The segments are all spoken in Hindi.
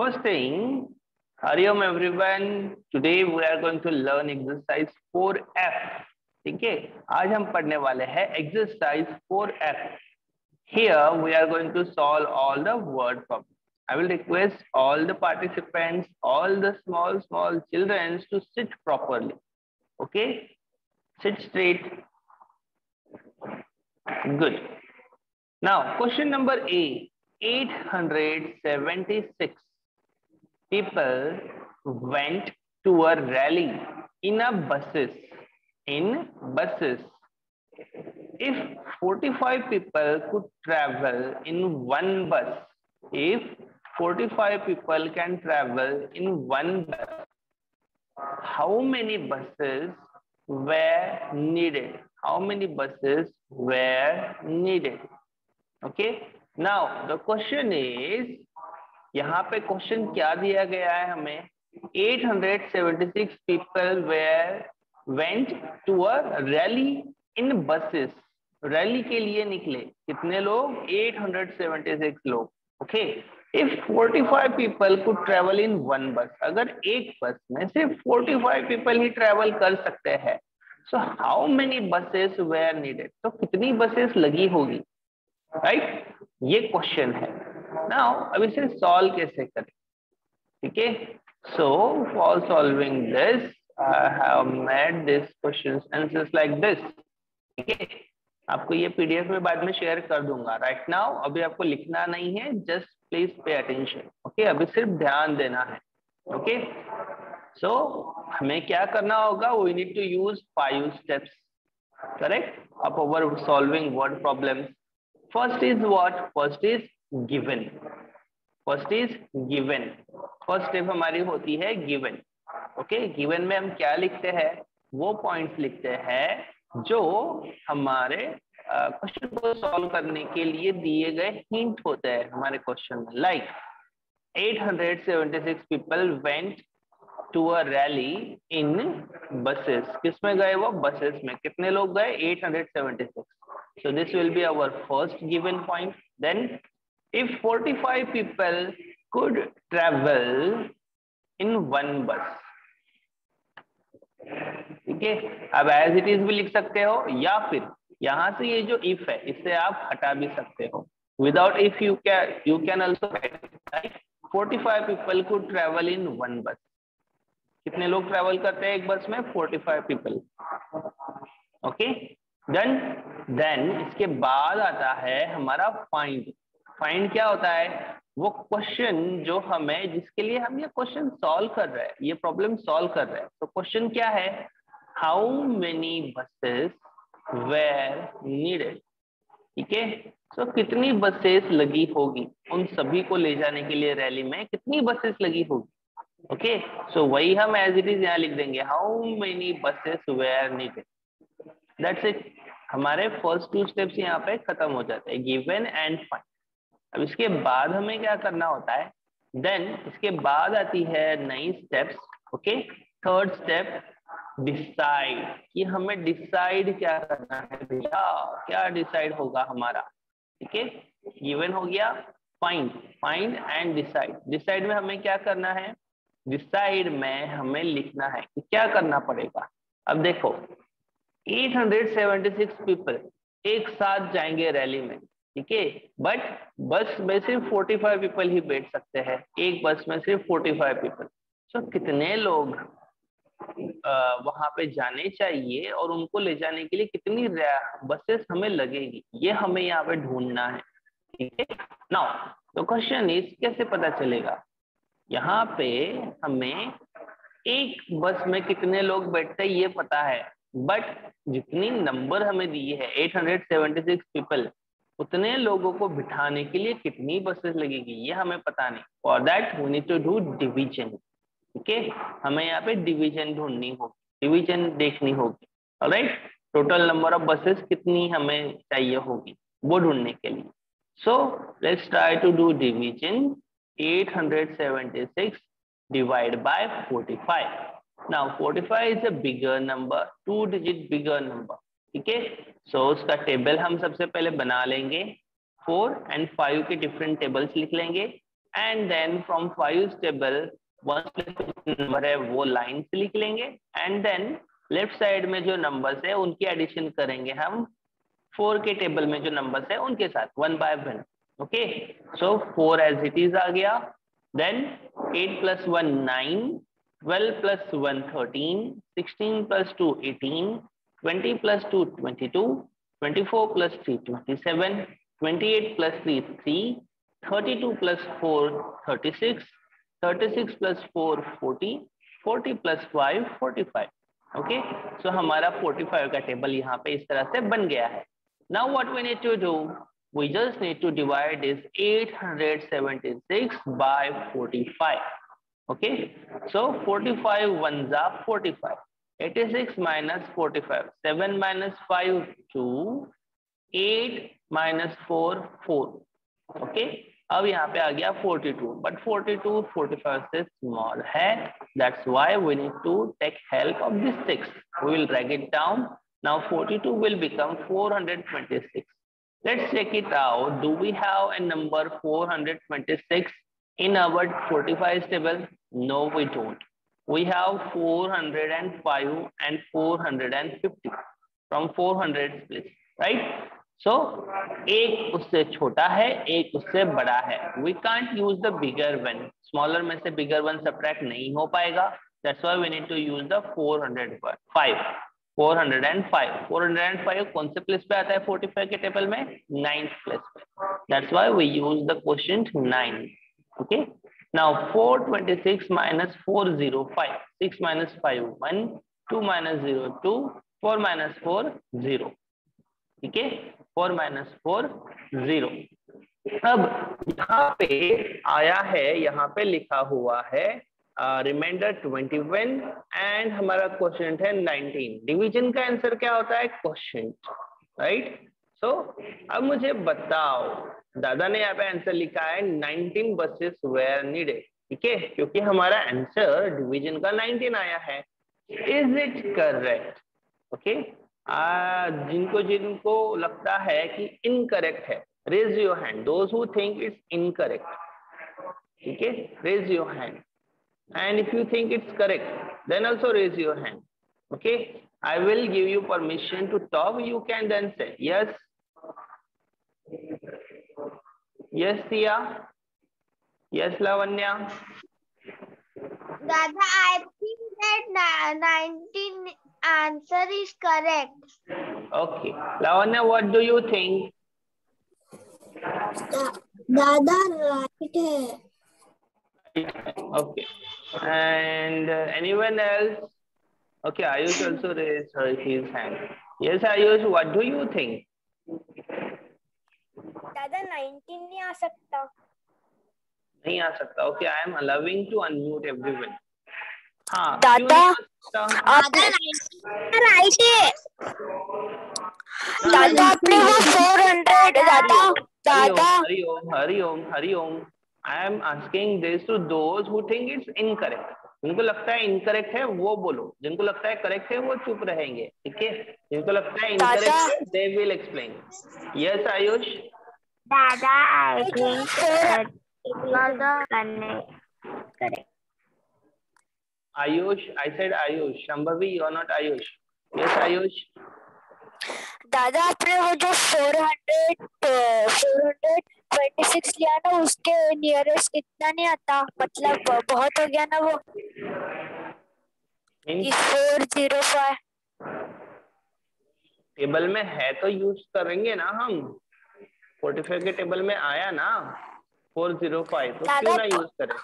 First thing, hariom everyone. Today we are going to learn exercise 4F. ठीक है, आज हम पढ़ने वाले हैं exercise 4F. Here we are going to solve all the word problems. I will request all the participants, all the small children to sit properly. Okay, sit straight. Good. Now question number A. 876 people went to a rally in buses. If 45 people could travel in one bus, if 45 people can travel in one bus, how many buses were needed? How many buses were needed? Okay, now the question is, यहाँ पे क्वेश्चन क्या दिया गया है हमें? 876 people went to a rally in buses. Rally के लिए निकले कितने लोग? 876 लोग. Okay, if 45 people could travel in one bus, अगर एक बस में सिर्फ 45 people ही ट्रेवल कर सकते हैं, so how many buses were needed? तो कितनी बसेस लगी होगी? राइट, ये क्वेश्चन है. नाउ अब इसे सॉल्व कैसे करें? ठीक है, so for solving this I have made this questions answers like this. ठीक है, आपको ये पीडीएफ में बाद में शेयर कर दूंगा. राइट नाउ अभी आपको लिखना नहीं है, just please pay attention. Okay, अभी सिर्फ ध्यान देना है. ओके, सो हमें क्या करना होगा? We need to use 5 steps, correct, of our solving word problems. First is what? First is given. First is given. First step हमारी होती है given. Okay, given में हम क्या लिखते हैं? वो पॉइंट्स लिखते हैं जो हमारे क्वेश्चन को सॉल्व करने के लिए दिए गए हिंट होते हैं हमारे क्वेश्चन में. Like 876 people went to a rally in buses. किसमें गए वो? बसेस में. कितने लोग गए? 876. So this will be our first given point. Then if 45 people could travel in one bus, ठीक है, अब as it is भी लिख सकते हो, या फिर यहाँ से ये जो if है इससे आप हटा भी सकते हो. Without if you can also write, right? 45 people could travel in one bus. कितने लोग ट्रेवल करते हैं एक बस में? 45 people. ओके, देन इसके बाद आता है हमारा फाइंड. फाइंड क्या होता है? वो क्वेश्चन जो हमें, जिसके लिए हम ये क्वेश्चन सॉल्व कर रहे हैं, ये प्रॉब्लम सॉल्व कर रहे हैं. तो क्वेश्चन क्या है? How many buses were needed. ठीक है, सो कितनी बसेस लगी होगी? उन सभी को ले जाने के लिए रैली में कितनी बसेस लगी होगी? ओके, सो वही हम एज इट इज यहाँ लिख देंगे, how many buses were needed. That's it. हमारे फर्स्ट 2 स्टेप्स यहाँ पे खत्म हो जाते हैं, गिवन एंड फाइंड. अब इसके बाद हमें क्या करना होता है? देन इसके बाद आती है नई steps. Okay, third step, decide. कि हमें डिसाइड क्या करना है भैया? क्या डिसाइड होगा हमारा? ठीक है, गिवन हो गया, फाइंड एंड डिसाइड. डिसाइड में हमें क्या करना है? डिसाइड में हमें लिखना है कि क्या करना पड़ेगा. अब देखो, 876 पीपल एक साथ जाएंगे रैली में. ठीक है, बट बस में सिर्फ 45 पीपल ही बैठ सकते हैं. एक बस में सिर्फ 45 पीपल. सो कितने लोग वहां पे जाने चाहिए और उनको ले जाने के लिए कितनी बसेस हमें लगेगी, ये हमें यहाँ पे ढूंढना है. ठीक है, नाउ तो क्वेश्चन इज, कैसे पता चलेगा? यहाँ पे हमें एक बस में कितने लोग बैठते हैं ये पता है, बट जितनी नंबर हमें दी है 876 पीपल, उतने लोगों को बिठाने के लिए कितनी बसेस लगेगी ये हमें पता नहीं. For that we need to do division. ठीक है, हमें यहाँ पे डिवीजन ढूंढनी होगी, डिवीजन देखनी होगी. Alright, total number of buses कितनी हमें चाहिए होगी वो ढूंढने के लिए. So let's try to do division. 876 divided by 45. Now 45 is a bigger number, 2-digit bigger number. ठीक है, सो उसका टेबल हम सबसे पहले बना लेंगे. 4 and 5 के डिफरेंट टेबल्स लिख लेंगे. And then from 5 table one number है वो लाइन से लिख लेंगे, एंड देन लेफ्ट साइड में जो नंबर्स है उनकी एडिशन करेंगे हम 4 के टेबल में जो नंबर्स है उनके साथ, 1 by 1. Okay, so 4 as it is आ गया. Then 8 plus 1 9, 12 plus 1 13, 16 plus 2 18, 20 plus 2 22, 24 plus 3 27, 28 plus 3 3, 32 plus 4 36, 36 plus 4 40, 40 plus 5 45. Okay, सो हमारा 45 का टेबल यहाँ पे इस तरह से बन गया है. Now what we need to do? We just need to divide this 876 by 45. Okay, so 45 ones are 45. 86 minus 45. 7 minus 5 2. 8 minus 4 4. Okay, अब यहाँ पे आ गया 42, but 42 45 से small है. That's why we need to take help of this 6. We will drag it down. Now 42 will become 426. Let's check it out. Do we have a number 426 in our 45 table? No, we don't. We have 405 and 450 from 400 place, right? So एक उससे छोटा है, एक उससे बड़ा है. We can't use the bigger one. Smaller में से bigger one subtract नहीं हो पाएगा. That's why we need to use the 405. 405. 405 कौन से प्लेस पे आता है 45 के टेबल में? 9th प्लेस पे. That's why we use the quotient 9. Okay. Now 426 minus 405. 6 minus 5 1. 2 minus 0 2. 4 minus 4 0. ठीक है, 4 minus 4 0. अब यहाँ पे आया है, यहाँ पे लिखा हुआ है रिमाइंडर 21 एंड हमारा क्वेश्चन है 19. डिवीजन का आंसर क्या होता है? Question, right? सो अब मुझे बताओ, दादा ने यहाँ पे आंसर लिखा है 19 बसेस वेयर नीडेड. ठीक है, क्योंकि हमारा आंसर डिवीजन का 19 आया है. Is it correct? ओके, जिनको जिनको लगता है कि इनकरेक्ट है, raise your hand. Those who think it's incorrect, ठीक है, raise your hand. And if you think it's correct, then also raise your hand. Okay, I will give you permission to talk. You can then say yes. Yes, Tia. Yes, Lavanya. Dada, I think that 19 answer is correct. Okay, Lavanya, what do you think? Dada, right hai. Okay, and anyone else? Okay, Ayush also raised his hand. Yes, Ayush, what do you think? Dada, 19 नहीं आ सकता. नहीं आ सकता. Okay, I am allowing to unmute everyone. हाँ, दादा, दादा राइट है. दादा आपने वो 400 दादा Hariom. I am asking this to those who think it's incorrect. जिनको लगता है इनकरेक्ट है वो बोलो, जिनको लगता है करेक्ट है वो चुप रहेंगे. ठीक है, जिनको लगता है इनकरेक्ट है they will explain. Yes, Ayush. दादा, I think दादा correct. Ayush, I said Ayush. Shambhavi, you are not Ayush. Yes, Ayush. दादा आपने वो जो 426 लिया ना, उसके नियरेस्ट इतना नहीं आता, मतलब बहुत हो गया ना वो. 405 टेबल में है तो यूज करेंगे ना हम. 45 के टेबल में आया ना 405, तो क्यों ना यूज करें?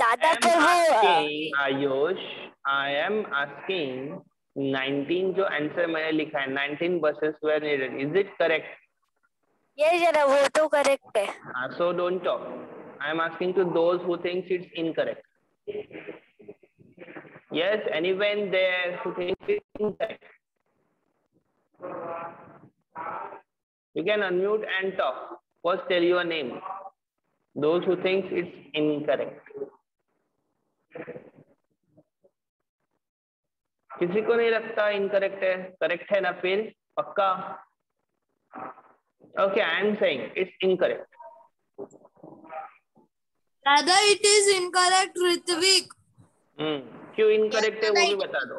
दादा तो आयुष, आई एम आस्किंग 19 जो आंसर मैंने लिखा है 19 buses were needed, is it correct? ये जरा वो तो करेक्ट है. So don't talk. I am asking to those who thinks it's incorrect. Yes, anyone there who thinks it's incorrect? You can unmute and talk. First tell your name. Those who think it's incorrect. किसी को नहीं लगता इनकरेक्ट है? करेक्ट है ना फिर? पक्का? Okay, I am saying it's incorrect. दादा इट इज इनकरेक्ट ऋत्विक। क्यों इनकरेक्ट है वो भी बता दो।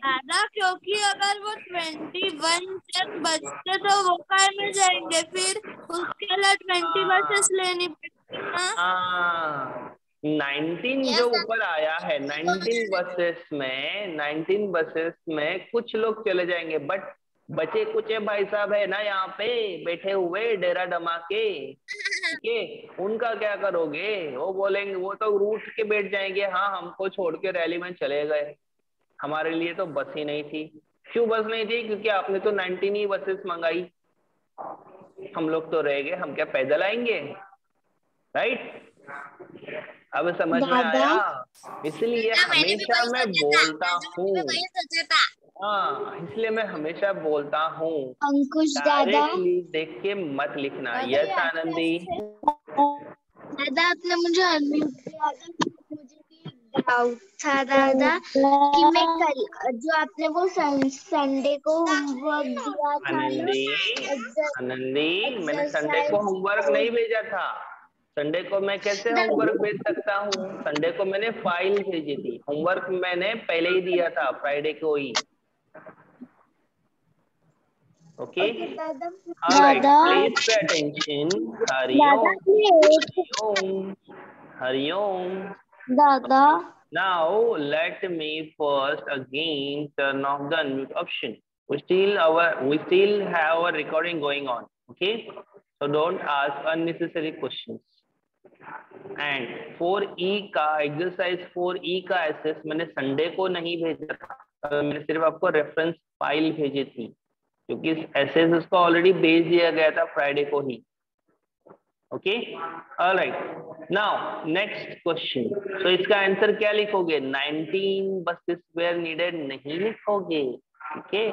दादा क्योंकि अगर वो 21 तक बचते तो वो काय में जाएंगे, फिर उसके लिए 20 बसेस लेनी पड़ती ना। 19 जो ऊपर आया है, 19 बसेस में कुछ लोग चले जाएंगे, बट बचे कुचे भाई साहब है ना यहाँ पे बैठे हुए डेरा डमा के, ठीक है, उनका क्या करोगे? वो बोलेंगे, वो तो रूठ के बैठ जाएंगे, हाँ हमको छोड़ के रैली में चले गए, हमारे लिए तो बस ही नहीं थी। क्यों बस नहीं थी? क्योंकि आपने तो 19 ही बसेस मंगाई, हम लोग तो रह गए, हम क्या पैदल आएंगे? राइट? अब समझ में दादा आया? इसलिए हमेशा मैं बोलता हूँ, हाँ इसलिए मैं हमेशा बोलता हूँ, अंकुश दादा डायरेक्टली देख के मत लिखना। यस आनंदी। दादा आपने मुझे अनम्यूट किया था, मुझे भी डाउट था दादा कि मैं कल जो आपने वो संडे को होमवर्क दिया था ना, आनंदी, आनंदी, मैंने संडे को एक्सरसाइज होमवर्क 4। नहीं भेजा था। संडे को मैं कैसे होमवर्क भेज सकता हूँ? संडे को मैंने फाइल भेजी थी, होमवर्क मैंने पहले ही दिया था, फ्राइडे को ही। ओके, दादा ऑलराइट, दादा प्लीज पे अटेंशन। दादा हरिओम, प्लीज हरिओम, हरिओम। दादा Now let me first again turn off the unmute option. We still have our recording going on. Okay, so don't ask unnecessary questions. And 4E का exercise 4E का एसेस मैंने संडे को नहीं भेजा था, मैंने सिर्फ आपको रेफरेंस फाइल भेजी थी, क्योंकि एसेस उसको ऑलरेडी भेज दिया गया था फ्राइडे को ही। Okay, alright, now next question. तो इसका आंसर क्या लिखोगे? 19 बसेस वेयर नीडेड नहीं लिखोगे, ठीक है?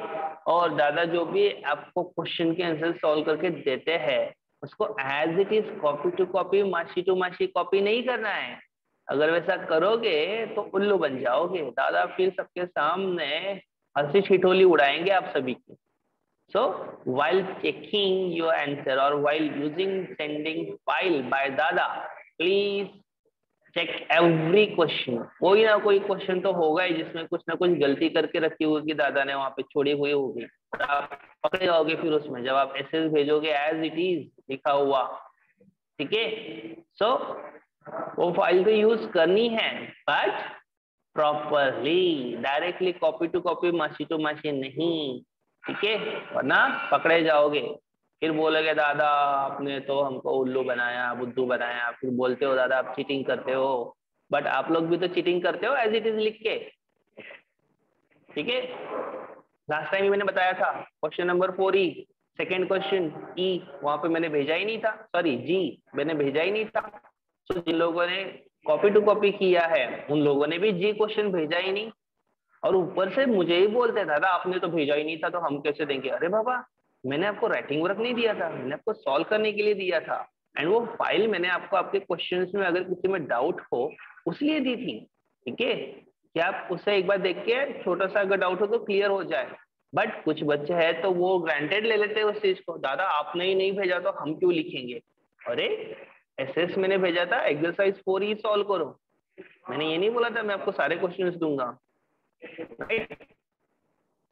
और दादा जो भी आपको क्वेश्चन के आंसर सॉल्व करके देते हैं उसको as it is copy to copy, माशी टू माशी कॉपी नहीं करना है। अगर वैसा करोगे तो उल्लू बन जाओगे, दादा फिर सबके सामने हंसी ठिठोली उड़ाएंगे आप सभी की। So while checking your answer or while using sending file by Dada, please check every question. कोई ना कोई क्वेश्चन तो होगा ही जिसमें कुछ ना कुछ गलती करके रखी होगी दादा ने, वहां पे छोड़ी हुई होगी, आप पकड़े जाओगे फिर उसमें जब आप एसएस भेजोगे एज इट इज लिखा हुआ, ठीक है? सो वो फाइल तो यूज करनी है but properly, directly copy to copy माशी टू माशी नहीं, ठीक है? वरना पकड़े जाओगे, फिर बोलोगे दादा आपने तो हमको उल्लू बनाया, बुद्धू बनाया, फिर बोलते हो दादा आप चीटिंग करते हो, बट आप लोग भी तो चीटिंग करते हो एज इट इज लिख के, ठीक है? लास्ट टाइम मैंने बताया था question number 4E, second question E वहां पे मैंने भेजा ही नहीं था, सॉरी G मैंने भेजा ही नहीं था। तो जिन लोगों ने कॉपी टू कॉपी किया है उन लोगों ने भी G क्वेश्चन भेजा ही नहीं, और ऊपर से मुझे ही बोलते दादा आपने तो भेजा ही नहीं था तो हम कैसे देंगे? अरे बाबा मैंने आपको राइटिंग वर्क नहीं दिया था, मैंने आपको सॉल्व करने के लिए दिया था, एंड वो फाइल मैंने आपको आपके क्वेश्चंस में अगर किसी में डाउट हो उसलिए दी थी, ठीक है? कि आप उससे एक बार देख के छोटा सा अगर डाउट हो तो क्लियर हो जाए। बट कुछ बच्चे हैं तो वो ग्रांटेड ले लेते हैं उस चीज को, दादा आपने ही नहीं भेजा तो हम क्यों लिखेंगे? अरे एसएस मैंने भेजा था, एक्सरसाइज 4E सॉल्व करो, मैंने ये नहीं बोला था मैं आपको सारे क्वेश्चंस दूंगा, right?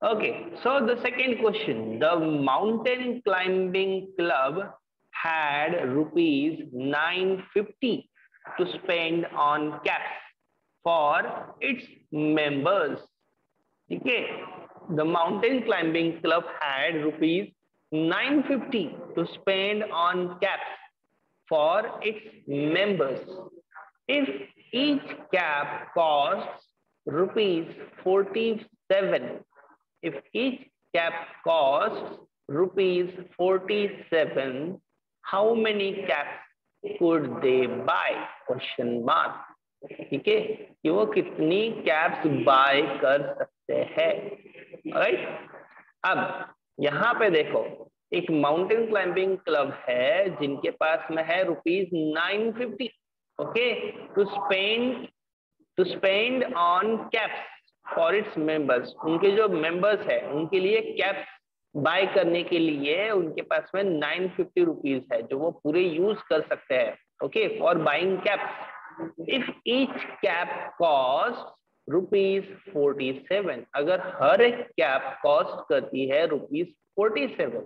Okay, so the second question, the mountain climbing club had rupees 950 to spend on caps for its members, ठीक है? The mountain climbing club had rupees 950 to spend on caps for its members. If each cap costs rupees 47, if each cap costs rupees 47, how many caps could they buy? Question mark. ठीक है, कि वो कितनी कैप्स बाय कर सकते हैं, राइट? अब यहाँ पे देखो एक माउंटेन क्लाइंबिंग क्लब है जिनके पास में है rupees 950, okay, to spend on caps for its members, उनके जो मेंबर्स है उनके लिए कैप्स बाय करने के लिए उनके पास में 950 रुपीज है जो वो पूरे यूज कर सकते हैं, okay, for buying caps. If each cap cost ₹47, अगर हर एक कैप कॉस्ट करती है ₹47,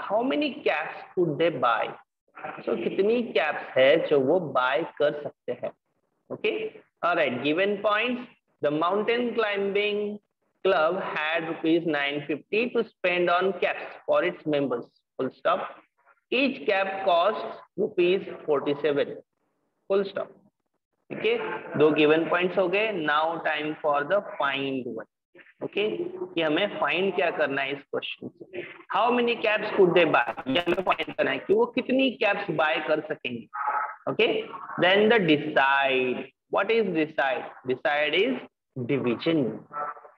how many caps could they buy? So कितनी कैप्स है जो वो बाय कर सकते हैं, okay. Alright, given points, the mountain climbing club had ₹950 to spend on caps for its members, full stop. Each cap costs ₹47, full stop. Okay, दो गिवन पॉइंट्स हो गए। Now time for the find one, okay, कि हमें फाइंड क्या करना है इस क्वेश्चन से। How many caps could they buy, ये हमें फाइंड करना है कि वो कितनी कैप्स बाय कर सकेंगे, okay. Then the decide, what is decide? Decide is division,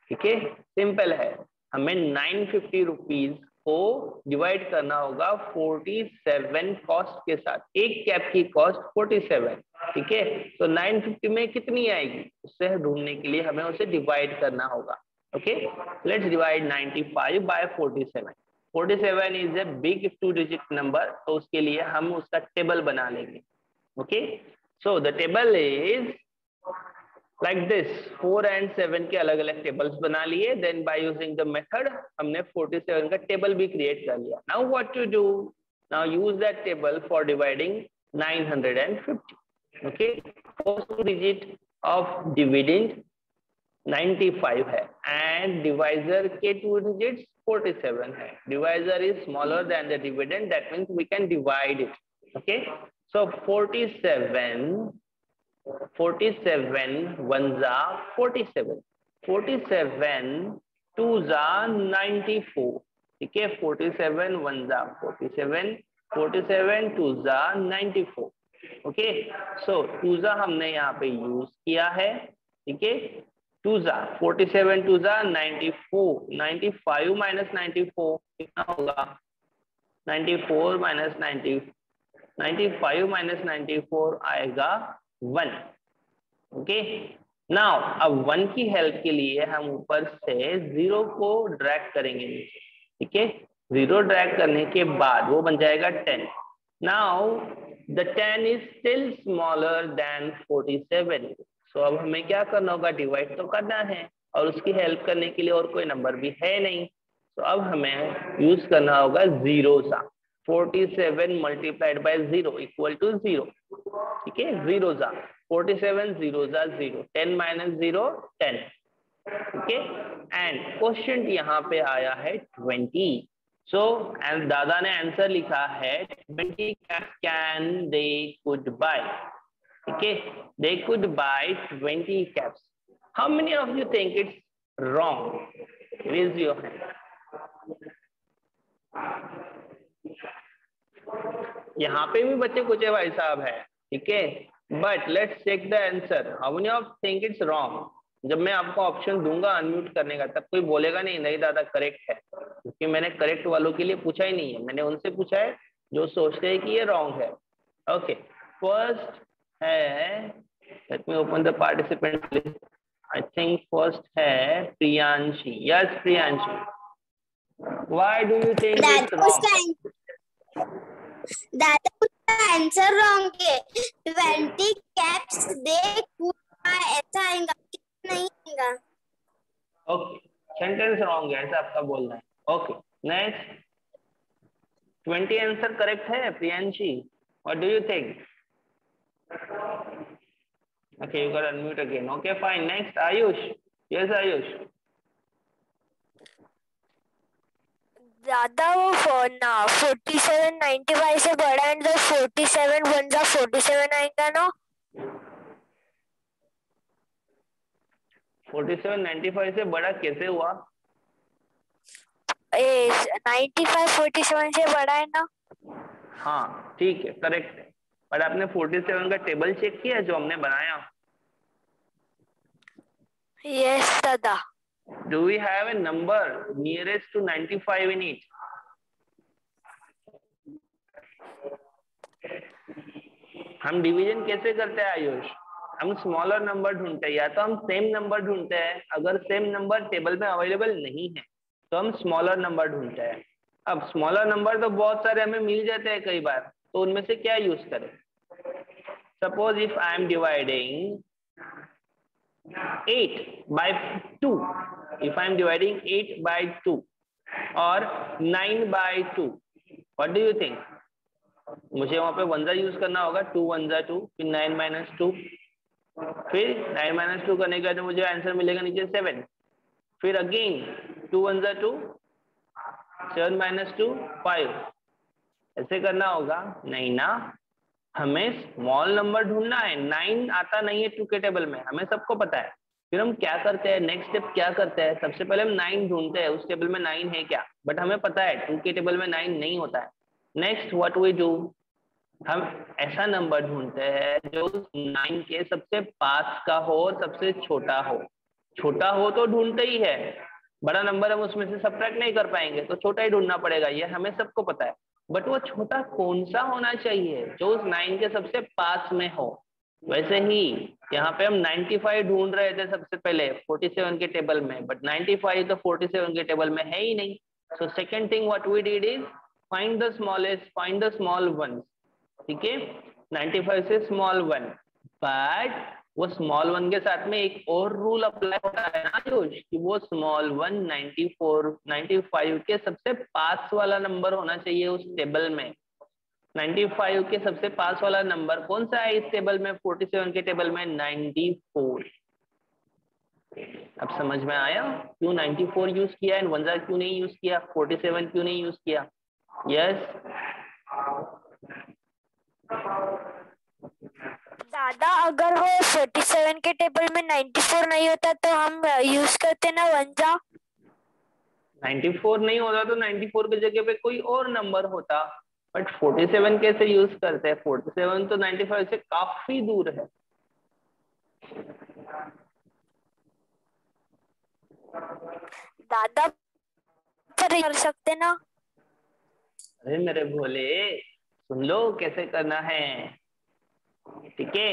ठीक है, सिंपल है। हमें 950 रुपीज को डिवाइड करना होगा 47 कॉस्ट के साथ। एक कैप की कॉस्ट 47, ठीक है, तो 950 में कितनी आएगी उससे ढूंढने के लिए हमें उसे डिवाइड करना होगा, okay. Let's divide 95 by 47। 47 is a big 2 digit number, तो उसके लिए हम उसका टेबल बना लेंगे, okay. So the table is like this, 4 and 7 के अलग अलग टेबल्स बना लिए। Then by using the method हमने 47 का टेबल भी क्रिएट कर लिया। Now what to do? Now use that table for dividing 950, okay. First digit of dividend 95 है एंड डिवाइजर के 2 डिजिट्स 47 है। Divisor is smaller than the dividend, that means we can divide it, okay. So 47 ones are 47, 47 twos are 94, ठीक है। 47 ones are 47, 47 twos are 94, okay. So twos हमने यहाँ पे यूज किया है, ठीक है। twos 47 twos 94, 95 माइनस 94 कितना होगा? 94 माइनस 90, 95 माइनस 94 आएगा 1, ओके। नाउ अब 1 की हेल्प के लिए हम ऊपर से 0 को ड्रैग करेंगे नीचे, ठीक है। 0 ड्रैग करने के बाद वो बन जाएगा 10। Now the 10 is still smaller than 47, सो अब हमें क्या करना होगा? डिवाइड तो करना है, और उसकी हेल्प करने के लिए और कोई नंबर भी है नहीं, तो अब हमें यूज करना होगा जीरो सा। 47 मल्टीप्लाइड बाय 0 इक्वल टू 0, ठीक है। 0 सा 47, 0 सा 0, 10 माइनस 0 10, ठीक है। एंड क्वेश्चन यहाँ पे आया है 20, सो एंड दादा ने आंसर लिखा है 20 कैन दे कुड बाय, ठीक है। They could buy 20 caps. How many of you think it's wrong? Raise your hand. यहाँ पे भी बच्चे कुछ भाई साहब है, ठीक है, but let's check the answer. How many of think it's wrong? जब मैं आपको ऑप्शन दूंगा अनम्यूट करने का, तब कोई बोलेगा नहीं दादा करेक्ट है, क्योंकि मैंने करेक्ट वालों के लिए पूछा ही नहीं है, मैंने उनसे पूछा है जो सोचते हैं कि ये रॉन्ग है, ओके। फर्स्ट है, let me open the participant list. I think first है Priyanshi. Yes Priyanshi, why do you think it's wrong? दादा उसका आंसर रॉन्ग है। 20 कैप्स दे कुड बाय, ऐसा आएगा नहीं आएगा। ओके, सेंटेंस रॉन्ग है ऐसा आपका बोलना है, ओके। नेक्स्ट, 20 आंसर करेक्ट है Priyanshi, what do you think? Okay, you got unmute again, okay fine. Next Ayush. Yes Ayush. दादा वो 47 95 से बड़ा है, तो 47 1 47 आएगा ना। 47 95 से बड़ा कैसे हुआ? 95 47 से बड़ा है ना। हाँ ठीक है, करेक्ट है, पर आपने 47 का टेबल चेक किया जो हमने बनाया? यस दादा। Do we have a number nearest to 95 in it? हम डिवीजन कैसे करते हैं आयुष? हम स्मॉलर नंबर ढूंढते हैं, या तो हम सेम नंबर ढूंढते हैं। अगर सेम नंबर टेबल में अवेलेबल नहीं है तो हम स्मॉलर नंबर ढूंढते हैं। अब स्मॉलर नंबर तो बहुत सारे हमें मिल जाते हैं कई बार, तो उनमें से क्या यूज करें? Suppose if I am dividing 8 by 2, if I am dividing 8 by 2 or 9 by 2, what do you think? मुझे वहां पे वंजा यूज करना होगा, 2 1 2, फिर 9 minus 2, फिर 9 minus 2 करने के बाद मुझे आंसर मिलेगा नीचे 7, फिर अगेन 2 1 2, 7 minus 2 5, ऐसे करना होगा? नहीं ना, हमें स्मॉल नंबर ढूंढना है। 9 आता नहीं है 2 के टेबल में, हमें सबको पता है। फिर हम क्या करते हैं, नेक्स्ट स्टेप क्या करते हैं, सबसे पहले हम 9 ढूंढते हैं, उस टेबल में 9 है क्या, बट हमें पता है 2 के टेबल में 9 नहीं होता है। नेक्स्ट व्हाट वी डू, हम ऐसा नंबर ढूंढते हैं जो 9 के सबसे पास का हो और सबसे छोटा हो। छोटा हो तो ढूंढते ही है, बड़ा नंबर हम उसमें से सब्ट्रैक्ट नहीं कर पाएंगे, तो छोटा ही ढूंढना पड़ेगा, ये हमें सबको पता है। बट वो छोटा कौन सा होना चाहिए जो उस 9 के सबसे पास में हो। वैसे ही यहाँ पे हम 95 ढूंढ रहे थे सबसे पहले 47 के टेबल में, बट 95 तो 47 के टेबल में है ही नहीं। So second thing what we did is find the smallest, find the small one. ठीक है, 95 से स्मॉल वन, बट वो स्मॉल वन के साथ में एक और रूल अप्लाई होता है ना आयुष, कि वो स्मॉल वन 95 के सबसे पास वाला नंबर होना चाहिए उस टेबल में। 95 के सबसे पास वाला नंबर कौन सा है इस टेबल में, 47 के टेबल में? 94। अब समझ में आया क्यों 94 यूज किया एंड 1 क्यों नहीं यूज किया, 47 क्यों नहीं यूज किया? यस दादा, अगर वो 47 के टेबल में 94 नहीं होता तो हम यूज करते ना 1 94 नहीं होता तो 94 की जगह पे कोई और नंबर होता, बट 47 कैसे यूज करते हैं? 47 तो 95 से काफी दूर है। दादा पर कर सकते ना। अरे मेरे भोले, सुन लो कैसे करना है। ठीक है,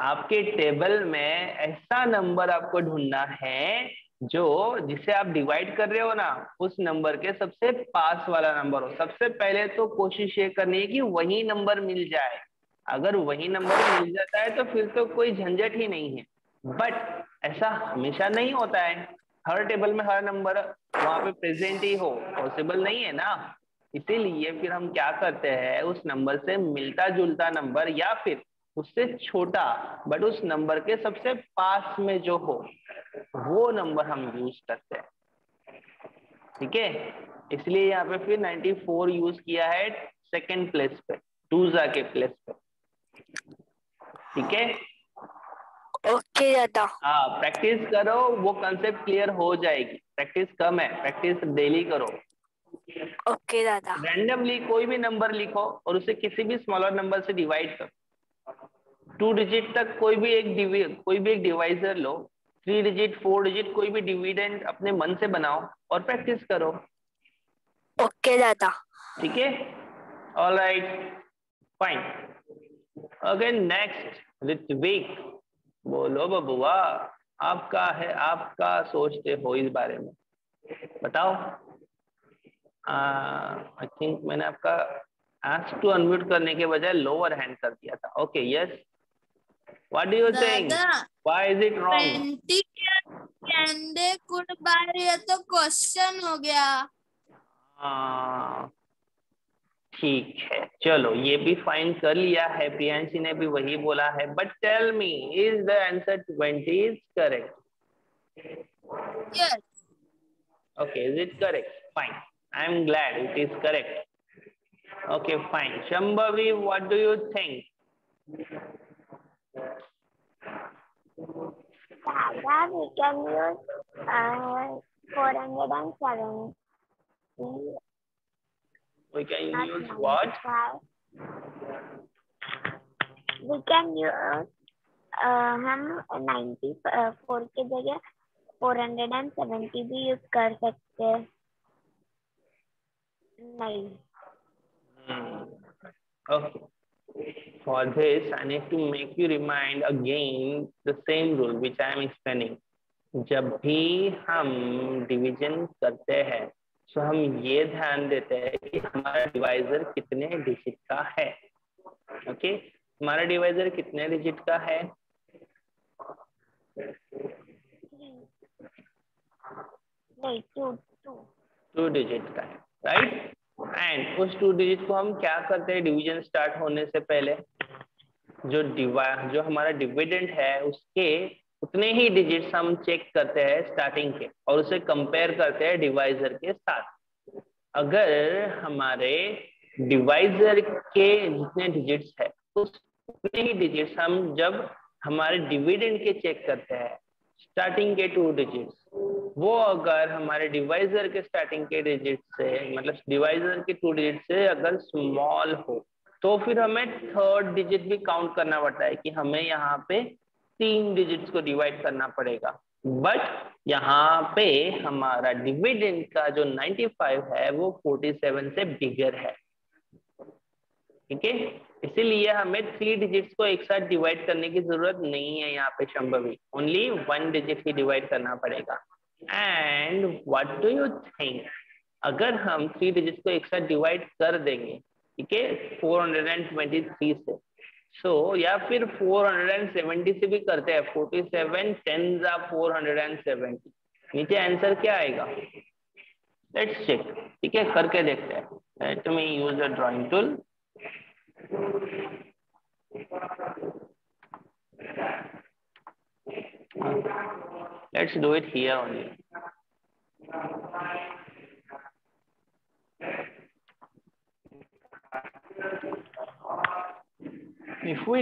आपके टेबल में ऐसा नंबर आपको ढूंढना है जो जिसे आप डिवाइड कर रहे हो ना, उस नंबर के सबसे पास वाला नंबर हो। सबसे पहले तो कोशिश ये करनी है कि वही नंबर मिल जाए। अगर वही नंबर मिल जाता है तो फिर तो कोई झंझट ही नहीं है, बट ऐसा हमेशा नहीं होता है। हर टेबल में हर नंबर वहां पे प्रेजेंट ही हो, पॉसिबल नहीं है ना। इसीलिए फिर हम क्या करते हैं, उस नंबर से मिलता जुलता नंबर या फिर उससे छोटा बट उस नंबर के सबसे पास में जो हो वो नंबर हम यूज करते हैं। ठीक है, इसलिए यहाँ पे फिर 94 यूज किया है सेकंड प्लेस पे, 2 के प्लेस पे। ठीक है, ओके दादा। हाँ प्रैक्टिस करो, वो कंसेप्ट क्लियर हो जाएगी। प्रैक्टिस कम है, प्रैक्टिस डेली करो। ओके दादा। रैंडमली कोई भी नंबर लिखो और उसे किसी भी स्मॉलर नंबर से डिवाइड करो। 2 डिजिट तक कोई भी एक डिवाइजर लो, 3 डिजिट 4 डिजिट कोई भी डिविडेंड अपने मन से बनाओ और प्रैक्टिस करो। ओके दादा। ठीक है, alright, fine. Okay, next Ritwik, बोलो बबुआ, आपका है, आपका सोचते हो इस बारे में, बताओ। आई थिंक मैंने आपका आस्क टू अनम्यूट करने के बजाय लोअर हैंड कर दिया था। Okay yes, what do you think, why is it wrong? 20 candy could buy, ये तो क्वेश्चन हो गया। ठीक है, चलो ये भी फाइन कर लिया है, प्रियांशी ने भी वही बोला है, but tell me, is the answer 20 is correct? Yes. Okay, is it correct? Fine. I am glad it is correct. Okay, fine. Shambhavi, what do you think? Dada, we can use 470. We can Not use what? 95. We can use हम 94 के जगह 470 भी यूज कर सकते हैं। नहीं। Okay. For this, I need to make you remind again the same rule which I am explaining. जब भी हम डिवीजन करते हैं तो हम ये ध्यान देते हैं कि हमारा डिवाइजर कितने डिजिट का है। ओके, हमारा डिवाइजर कितने डिजिट का है? नहीं, 2 2 डिजिट का है, राइट। एंड उस 2 डिजिट को हम क्या करते हैं डिवीजन स्टार्ट होने से पहले? जो हमारा डिविडेंड है उसके उतने ही डिजिट्स हम चेक करते हैं स्टार्टिंग के, और उसे कंपेयर करते हैं डिवाइजर के साथ। अगर हमारे डिवाइजर के जितने डिजिट्स है उतने ही डिजिट्स हम जब हमारे डिविडेंड के चेक करते हैं स्टार्टिंग के 2 डिजिट्स, वो अगर हमारे डिवाइजर के स्टार्टिंग के डिजिट से, मतलब डिवाइजर के 2 डिजिट से अगर स्मॉल हो, तो फिर हमें 3rd डिजिट भी काउंट करना पड़ता है कि हमें यहाँ पे 3 डिजिट्स को डिवाइड करना पड़ेगा। बट यहाँ पे हमारा डिविडेंड का जो 95 है वो 47 से बिगर है। ठीक है, इसीलिए हमें 3 डिजिट्स को एक साथ डिवाइड करने की जरूरत नहीं है यहाँ पे संभवी, ओनली 1 डिजिट ही डिवाइड करना पड़ेगा। And what do you think, अगर हम 3 डिजिट्स को एक साथ डिवाइड कर देंगे, ठीक है, 423 से, या फिर 470 से भी करते हैं, 47 10 470, नीचे आंसर क्या आएगा? लेट्स चेक, ठीक है, करके देखते हैं। Let me use a drawing tool. Let's do it here only. If we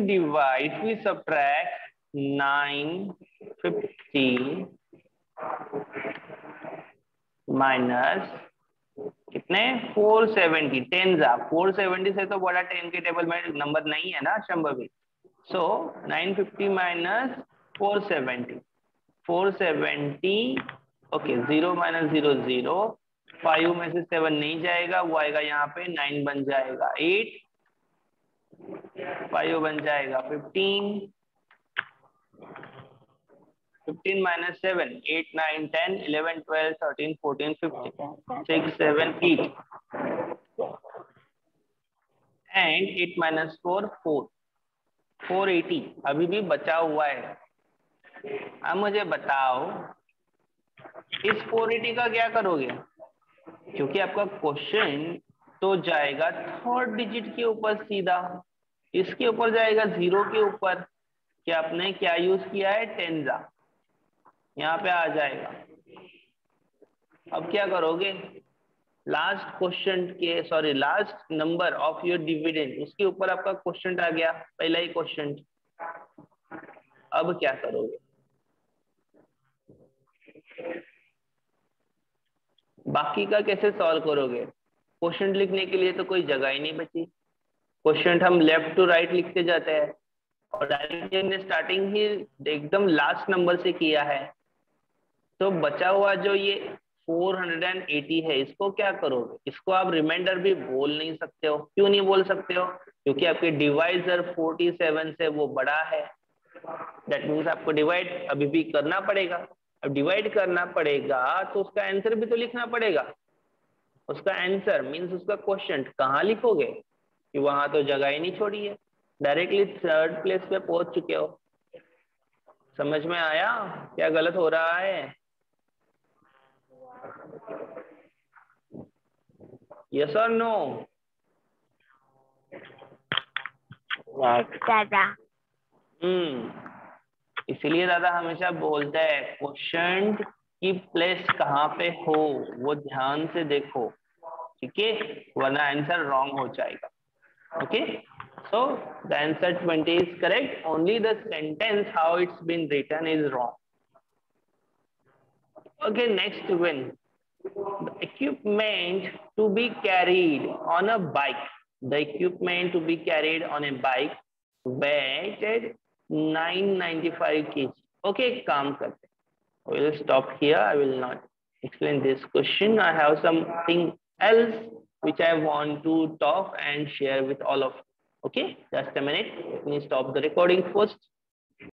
subtract 950 minus कितने 470, 10 470 से तो बड़ा 10 के टेबल में नंबर नहीं है ना संभवी। सो 950 माइनस 470, 470, ओके, 0 माइनस 0 0, 5 में से 7 नहीं जाएगा, वो आएगा यहाँ पे 9 बन जाएगा 8, 5 बन जाएगा 15, 15 minus 7, 8, 9, 10, 11, 12, 13, 14, 15, 6, 7, 8. And 8 minus 4, 4. 480 अभी भी बचा हुआ है। अब मुझे बताओ इस 480 का क्या करोगे, क्योंकि आपका क्वेश्चन तो जाएगा 3rd डिजिट के ऊपर सीधा, इसके ऊपर जाएगा 0 के ऊपर, कि आपने क्या यूज किया है 10 यहाँ पे आ जाएगा। अब क्या करोगे, लास्ट क्वेश्चन के, sorry, last number of your dividend, उसके ऊपर आपका क्वेश्चन आ गया, पहला ही क्वेश्चन। अब क्या करोगे, बाकी का कैसे सॉल्व करोगे? क्वेश्चन लिखने के लिए तो कोई जगह ही नहीं बची, क्वेश्चन हम लेफ्ट टू राइट लिखते जाते हैं, और डायरेक्टली हमने स्टार्टिंग ही एकदम लास्ट नंबर से किया है। तो बचा हुआ जो ये 480 है, इसको क्या करोगे? इसको आप रिमाइंडर भी बोल नहीं सकते हो। क्यों नहीं बोल सकते हो? क्योंकि आपके डिवाइजर 47 से वो बड़ा है। दैट मीन्स आपको डिवाइड अभी भी करना पड़ेगा। अब डिवाइड करना पड़ेगा तो उसका आंसर भी तो लिखना पड़ेगा। उसका आंसर मीन्स उसका क्वेश्चन कहाँ लिखोगे, कि वहां तो जगह ही नहीं छोड़ी है, डायरेक्टली 3rd प्लेस पे पहुंच चुके हो। समझ में आया क्या गलत हो रहा है? Yes or no? Yes, दादा। इसीलिए दादा हमेशा बोलते हैं क्वेश्चन की प्लेस कहाँ पे हो वो ध्यान से देखो, ठीक है, वरना आंसर रॉन्ग हो जाएगा। Okay, so the answer 20 is correct, only the sentence how it's been written is wrong. Okay, next one, the equipment to be carried on a bike, the equipment to be carried on a bike weighted 995 kg. Okay, काम करते, I will stop here, I will not explain this question. I have something else which I want to talk and share with all of you. Okay, just a minute, let me stop the recording first.